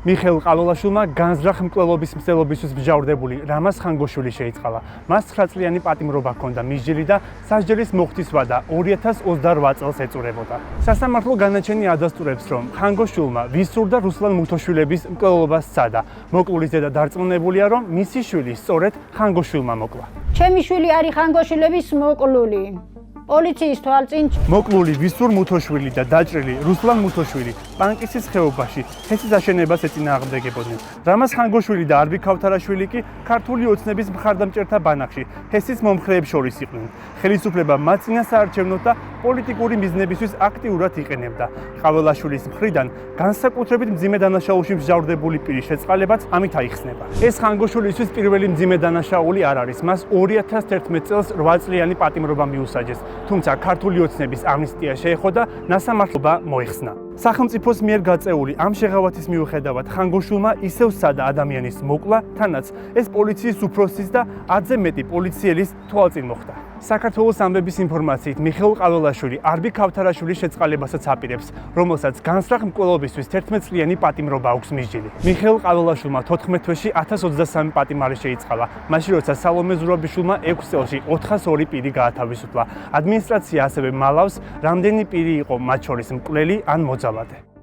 მიხეილ ყაველაშვილმა განზრახ მკვლელობის მცდელობისთვის მსჯავრდებული რამაზ ხანგოშვილი შეიწყალა. მას 9 წლიანი პატიმრობა ჰქონდა მისჯილი და სასჯელის მოხდის ვადა 2028 წელს ეწურებოდა. სასამართლო განაჩენი ადასტურებს, რომ ხანგოშვილმა ვისურდა რუსლან მუთოშვილების მკვლელობას სცადა. მოკლულის დედა დარწმუნებულია, რომ მისი შვილი სწორედ ხანგოშვილმა მოკლა. ჩემი შვილი არის ხანგოშვილების მოკლული. პოლიციის თვალწინ მოკლული ვისურ მუთოშვილი და დაჭრილი რუსლან მუთოშვილი პანკისის ხეობაში ჰესის აშენებას ეწინააღმდეგებოდნენ. რამაზ ხანგოშვილი და არბი ქავთარაშვილი კი ქართული ოცნების მხარდამჭერთა ბანაკში ჰესის მომხრეებს შორის იყვნენ. ხელისუფლება მათ წინას აარჩევნოთ და პოლიტიკური მიზნებისთვის აქტიურად იყენებდა. ყაველაშვილის მხრიდან განსაკუთრებით მძიმე დანაშაულში მსჯავრდებული პირის შეწყალებაც ამით აიხსნება. ეს ხანგოშვილისთვის პირველი მძიმე დანაშაული არ არის. მას 2011 წელს 8 წლიანი პატიმრობა მიუსაჯეს. თუმცა ქართული ოცნების ამნისტია შეეხო და ნასამართლობა მოიხსნა. სახელმწიფოს მიერ გაწეული ამ შეღავათის მიუხედავად ხანგოშვილმა ისევ სცადა ადამიანის მოკლა, თანაც ეს პოლიციის უფროსის და 10-ზე მეტი პოლიციელის თვალწინ მოხდა. საქართველოს ამბების ინფორმაციით მიხეილ ყაველაშვილი არბი ქავთარაშვილის შეწყალებასაც აპირებს, რომელსაც განსრახ მკვლელობისთვის 11 წლიანი პატიმრობა აქვს მისჯილი. მიხეილ ყაველაშვილმა 14 თვეში 1023 პატიმარი შეიწყალა, მაშინ როცა სალომე ზურაბიშვილმა 6 წელში 402 პირი გაათავისუფლა. ადმინისტრაცია ასევე მალავს, რამდენი პირი იყო მათ შორის მკვლელი ან მოძალადე.